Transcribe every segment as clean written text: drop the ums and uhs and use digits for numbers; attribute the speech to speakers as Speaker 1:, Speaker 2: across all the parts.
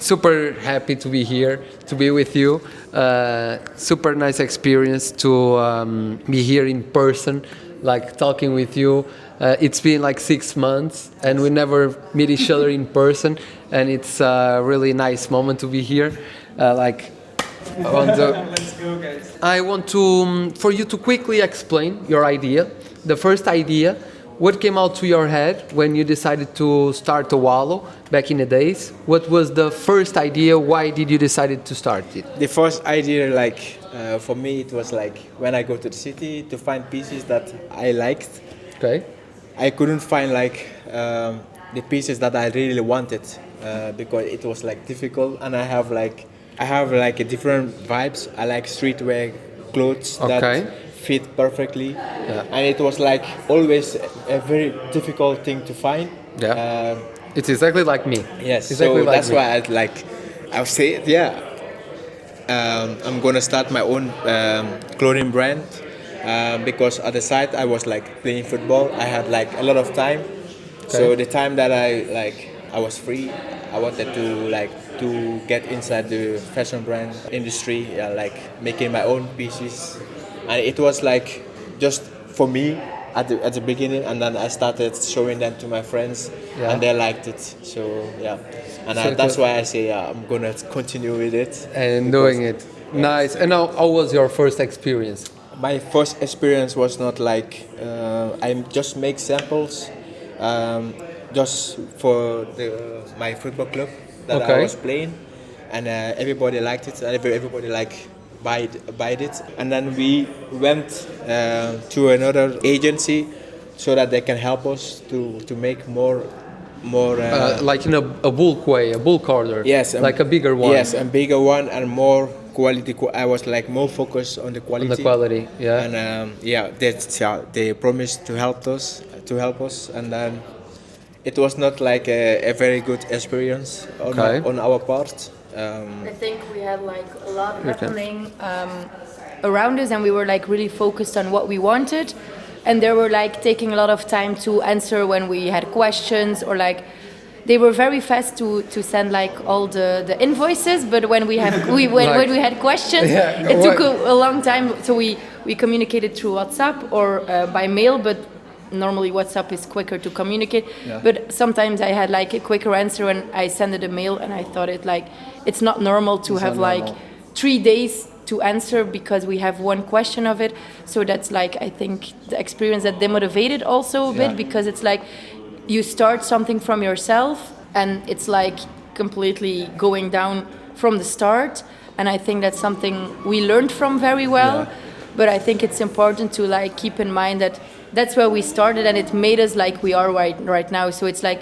Speaker 1: super happy to be here, to be with you. Super nice experience to be here in person, like talking with you. It's been like 6 months and we never meet each other in person, and it's a really nice moment to be here. Like on the,
Speaker 2: Let's go, guys.
Speaker 1: I want to for you to quickly explain your idea. The first idea, what came out to your head when you decided to start OUALO back in the days? What was the first idea? Why did you decide to start it?
Speaker 3: The first idea, for me, it was like when I go to the city to find pieces that I liked.
Speaker 1: Okay.
Speaker 3: I couldn't find the pieces that I really wanted because it was like difficult, and I have a different vibes. I like streetwear clothes that fit perfectly, and it was like always a very difficult thing to find.
Speaker 1: Yeah. It's exactly like me.
Speaker 3: Yes,
Speaker 1: exactly
Speaker 3: so
Speaker 1: like
Speaker 3: that's
Speaker 1: me.
Speaker 3: why I'll say it. Yeah, I'm gonna start my own clothing brand because at the side I was like playing football. I had like a lot of time, so the time that I was free, I wanted to get inside the fashion brand industry, like making my own pieces, and it was like just for me at the beginning, and then I started showing them to my friends, and they liked it. So yeah, and that's why I say I'm gonna continue with it
Speaker 1: and doing it. Nice. And how was your first experience?
Speaker 3: My first experience was not like I just make samples just for my football club that I was playing, and everybody liked it. Everybody buyed it, and then we went to another agency so that they can help us to make more.
Speaker 1: Like in a bulk way, a bulk order.
Speaker 3: Yes,
Speaker 1: like a bigger one.
Speaker 3: Yes, a bigger one and more quality. I was like more focused on the quality.
Speaker 1: On the quality, yeah.
Speaker 3: And they promised to help us, and then it was not like a very good experience on our part.
Speaker 4: I think we had like a lot happening around us, and we were like really focused on what we wanted, and they were like taking a lot of time to answer when we had questions, or like they were very fast to send like all the invoices, but when we when we had questions, it took a long time. So we communicated through WhatsApp or by mail, but normally WhatsApp is quicker to communicate. But sometimes I had like a quicker answer when I sent it a mail, and I thought it's not normal to have like 3 days to answer because we have one question of it. So that's like, I think the experience that demotivated also a bit, because it's like you start something from yourself and it's like completely going down from the start. And I think that's something we learned from very well. But I think it's important to like keep in mind that that's where we started, and it made us like we are right now. So it's like,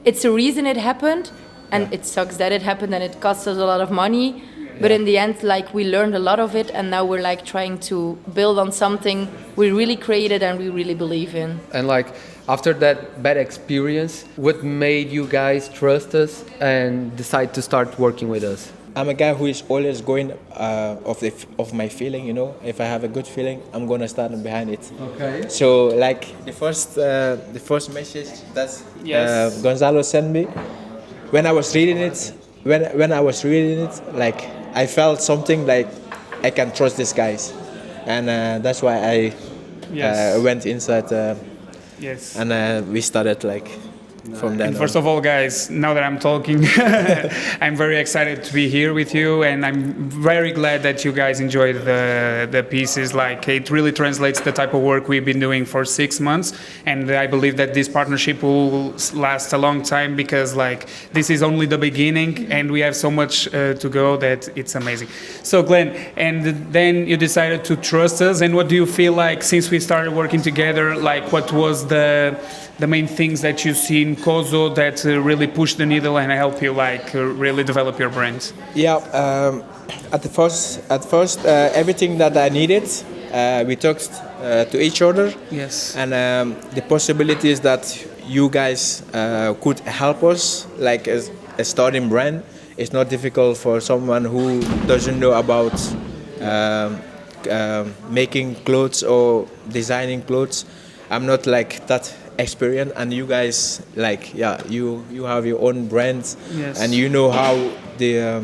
Speaker 4: it's a reason it happened, and it sucks that it happened, and it cost us a lot of money. But in the end, like, we learned a lot of it, and now we're like trying to build on something we really created and we really believe in.
Speaker 1: And like, after that bad experience, what made you guys trust us and decide to start working with us?
Speaker 3: I'm a guy who is always going of my feeling, you know. If I have a good feeling, I'm gonna stand behind it.
Speaker 1: Okay.
Speaker 3: So like the first message that Gonzalo sent me, when I was reading it, like I felt something like I can trust these guys, and that's why I went inside. And we started like. From then
Speaker 2: and first of all, guys, now that I'm talking, I'm very excited to be here with you, and I'm very glad that you guys enjoyed the pieces. Like, it really translates the type of work we've been doing for 6 months, and I believe that this partnership will last a long time, because like this is only the beginning, and we have so much to go that it's amazing. So Glenn, and then you decided to trust us, and what do you feel like since we started working together? Like, what was the main things that you see in KŌZŌ that really push the needle and help you like really develop your brand?
Speaker 3: Yeah, at first, everything that I needed, we talked to each other.
Speaker 2: Yes.
Speaker 3: And the possibilities that you guys could help us, like as a starting brand, it's not difficult for someone who doesn't know about making clothes or designing clothes. I'm not like that experience, and you guys like you have your own brands,
Speaker 2: Yes.
Speaker 3: and you know how the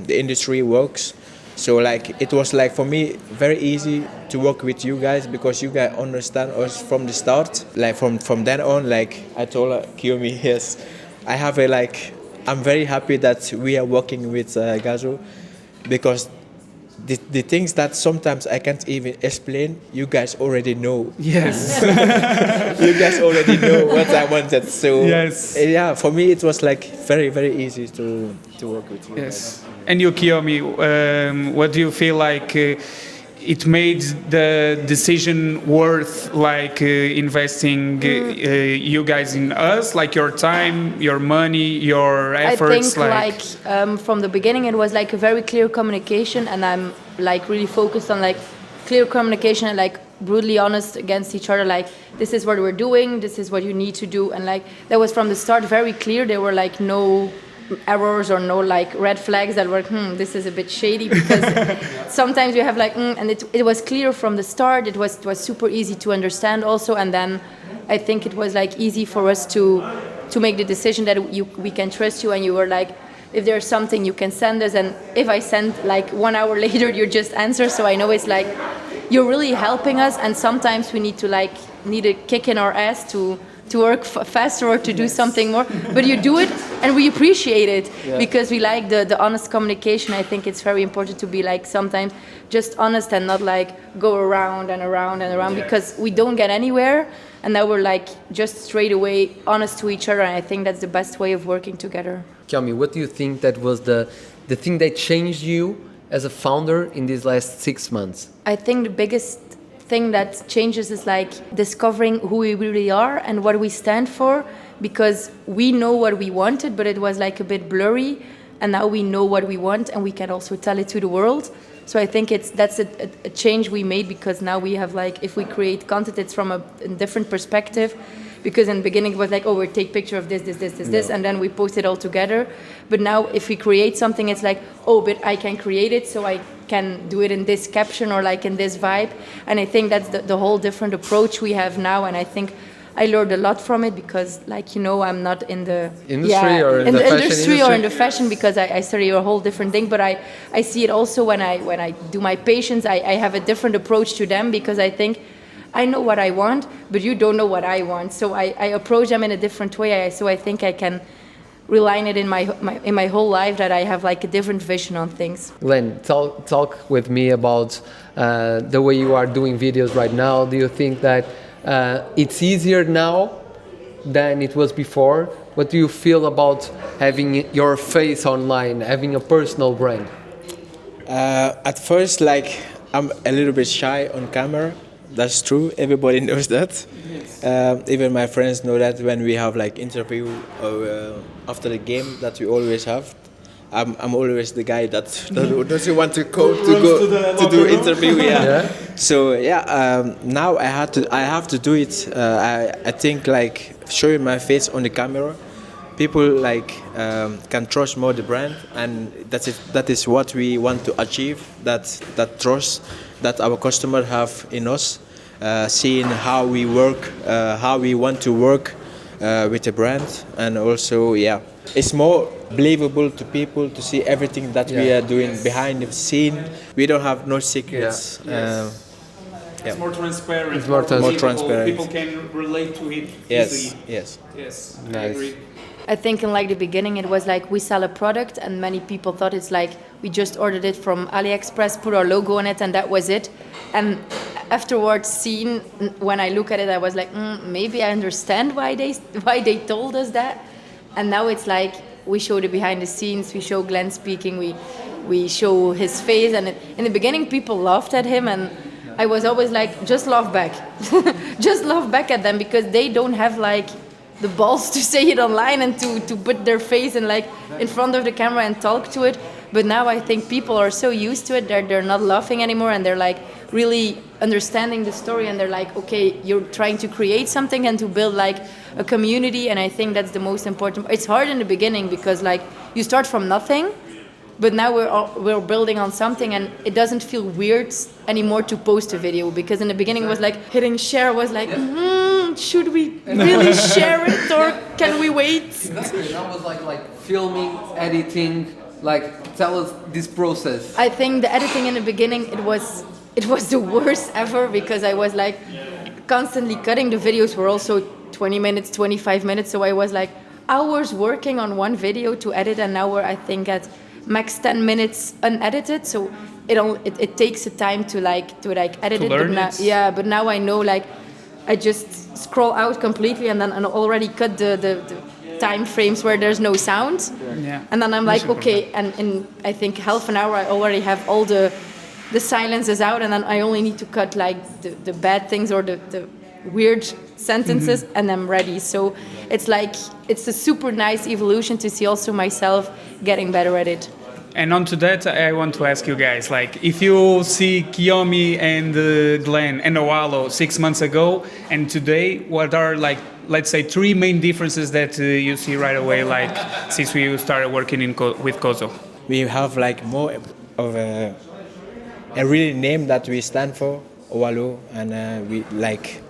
Speaker 3: industry works. So like it was like for me very easy to work with you guys because you guys understand us from the start. Like from then on, like I told Kyiomi, yes, I have a like I'm very happy that we are working with KŌZŌ because the things that sometimes I can't even explain, you guys already know.
Speaker 2: Yes.
Speaker 3: You guys already know what I wanted. So
Speaker 2: Yes.
Speaker 3: yeah, for me it was like very very easy to work with you.
Speaker 2: Yes. And you, Kyiomi, what do you feel like it made the decision worth like investing you guys in us, like your time, your money, your efforts?
Speaker 4: I think from the beginning it was like a very clear communication, and I'm like really focused on like clear communication and like brutally honest against each other, like this is what we're doing, this is what you need to do, and like that was from the start very clear. There were like no errors or no like red flags that were this is a bit shady, because sometimes you have like and it was clear from the start. It was super easy to understand also, and then I think it was like easy for us to make the decision that we can trust you, and you were like, if there's something you can send us, and if I send like 1 hour later you just answer, so I know it's like you're really helping us, and sometimes we need a kick in our ass to work faster or to do something more, but you do it and we appreciate it because we like the honest communication. I think it's very important to be like sometimes just honest and not like go around and around and around because we don't get anywhere, and now we're like just straight away honest to each other, and I think that's the best way of working together.
Speaker 1: Kyiomi, what do you think that was the thing that changed you as a founder in these last 6 months?
Speaker 4: I think the biggest thing that changes is like discovering who we really are and what we stand for, because we know what we wanted, but it was like a bit blurry, and now we know what we want and we can also tell it to the world. So I think that's a change we made, because now we have like, if we create content, it's from a different perspective, because in the beginning it was like, oh, we take picture of this, and then we post it all together. But now if we create something, it's like, oh, but I can create it, so I can do it in this caption or like in this vibe. And I think that's the whole different approach we have now, and I think I learned a lot from it, because like, you know, I'm not in the
Speaker 1: industry or
Speaker 4: in the
Speaker 1: fashion
Speaker 4: industry or in the fashion, because I study a whole different thing. But I see it also when I do my patients, I have a different approach to them, because I think I know what I want, but you don't know what I want. So I approach them in a different way. So I think I can rely on it in my whole life, that I have like a different vision on things.
Speaker 1: Glenn, talk with me about the way you are doing videos right now. Do you think that it's easier now than it was before? What do you feel about having your face online, having a personal brand?
Speaker 3: At first, like I'm a little bit shy on camera. That's true. Everybody knows that. Yes. Even my friends know that when we have like interview or after the game that we always have. I'm always the guy that doesn't want to go to do interview. Yeah. So now I have to do it. I think like showing my face on the camera, people like can trust more the brand, and that is what we want to achieve. That trust that our customers have in us, seeing how we work, how we want to work with the brand, and also it's more believable to people to see everything that we are doing behind the scene. We don't have no secrets.
Speaker 2: It's more transparent.
Speaker 1: It's more
Speaker 3: transparent.
Speaker 2: People can relate to it easily.
Speaker 3: Yes.
Speaker 2: Nice. I
Speaker 1: Nice.
Speaker 2: agree.
Speaker 4: I think in like the beginning it was like we sell a product, and many people thought it's like we just ordered it from AliExpress, put our logo on it, and that was it. And afterwards, when I look at it, I was like, maybe I understand why they told us that. And now it's like we show the behind the scenes, we show Glenn speaking, we show his face, and in the beginning people laughed at him, and I was always like, just laugh back, just laugh back at them, because they don't have like the balls to say it online and to put their face in like in front of the camera and talk to it. But now I think people are so used to it that they're not laughing anymore, and they're like really understanding the story, and they're like, okay, you're trying to create something and to build like a community, and I think that's the most important. It's hard in the beginning because like you start from nothing, but now we're building on something, and it doesn't feel weird anymore to post a video, because in the beginning it was like hitting share was like should we really share it or can we wait?
Speaker 1: That was like filming, editing. Like, tell us this process.
Speaker 4: I think the editing in the beginning, it was the worst ever because I was like constantly cutting. The videos were also 20 minutes, 25 minutes. So I was like hours working on one video to edit, and now we're, I think, at max 10 minutes unedited. So it takes a time to edit it.
Speaker 2: Learn
Speaker 4: But now,
Speaker 2: it.
Speaker 4: yeah, but now I know, like, I just scroll out completely and then I already cut the time frames where there's no sound.
Speaker 2: Yeah.
Speaker 4: And then I'm like, okay, and in I think half an hour I already have all the silences out, and then I only need to cut like the bad things or the weird sentences, and I'm ready. So it's like, it's a super nice evolution to see also myself getting better at it.
Speaker 2: And on to that, I want to ask you guys, like, if you see Kyiomi and Glenn and OUALO 6 months ago and today, what are, like, let's say 3 main differences that you see right away, like, since we started working with KŌZŌ?
Speaker 3: We have like more of a really name that we stand for, OUALO, and we like,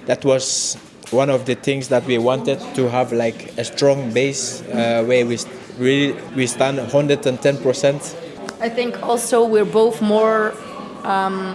Speaker 3: that was one of the things that we wanted to have, like a strong base where we stand 110%.
Speaker 4: I think also we're both more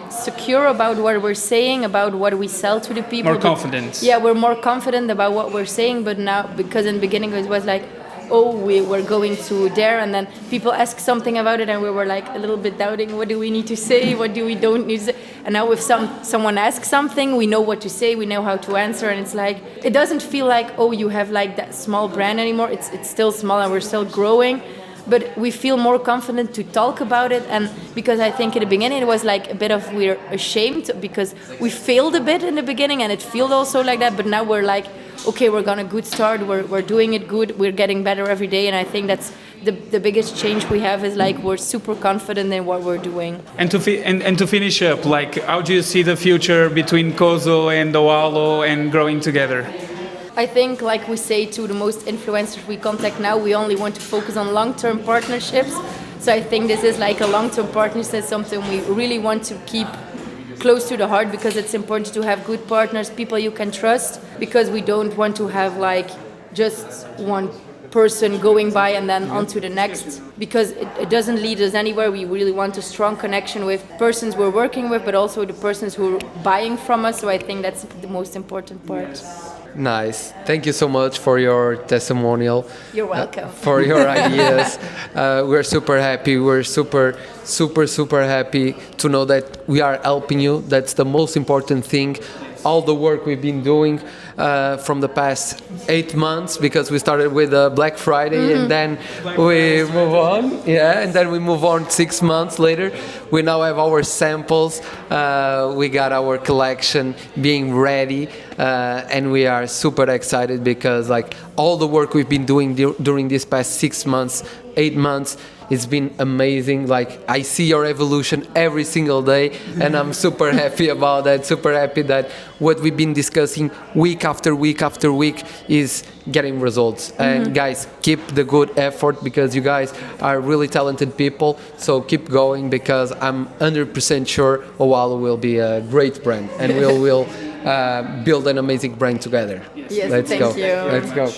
Speaker 4: secure about what we're saying, about what we sell to the people.
Speaker 2: More confident.
Speaker 4: Yeah, we're more confident about what we're saying, but now, because in the beginning it was like, oh, we were going to there, and then people ask something about it, and we were like a little bit doubting, what do we need to say, what do we don't need to say? And now if someone asks something, we know what to say, we know how to answer, and it's like, it doesn't feel like, oh, you have like that small brand anymore. It's still small and we're still growing, but we feel more confident to talk about it. And because I think in the beginning it was like a bit of, we're ashamed because we failed a bit in the beginning, and it felt also like that, but now we're like, okay, we're on a good start, we're doing it good, we're getting better every day, and I think that's the biggest change we have, is like we're super confident in what we're doing.
Speaker 2: And to finish up, like, how do you see the future between KŌZŌ and OUALO and growing together?
Speaker 4: I think, like we say to the most influencers we contact now, we only want to focus on long-term partnerships. So I think this is like a long-term partnership, something we really want to keep close to the heart, because it's important to have good partners, people you can trust, because we don't want to have like just one person going by and then on to the next, because it doesn't lead us anywhere. We really want a strong connection with persons we're working with, but also the persons who are buying from us. So I think that's the most important part.
Speaker 1: Nice. Thank you so much for your testimonial.
Speaker 4: You're welcome.
Speaker 1: For your ideas. We're super happy. We're super happy to know that we are helping you. That's the most important thing. All the work we've been doing from the past 8 months, because we started with Black Friday, and then we move on. Yeah, and then we move on 6 months later. We now have our samples. We got our collection being ready, and we are super excited because like all the work we've been doing during these past 6 months, 8 months, it's been amazing. Like, I see your evolution every single day, and I'm super happy about that. Super happy that what we've been discussing week after week after week is getting results. And guys, keep the good effort, because you guys are really talented people. So keep going, because I'm 100% sure OUALO will be a great brand, and we'll build an amazing brand together.
Speaker 4: Yes,
Speaker 1: Let's
Speaker 4: thank
Speaker 1: go.
Speaker 4: you.
Speaker 1: Let's go.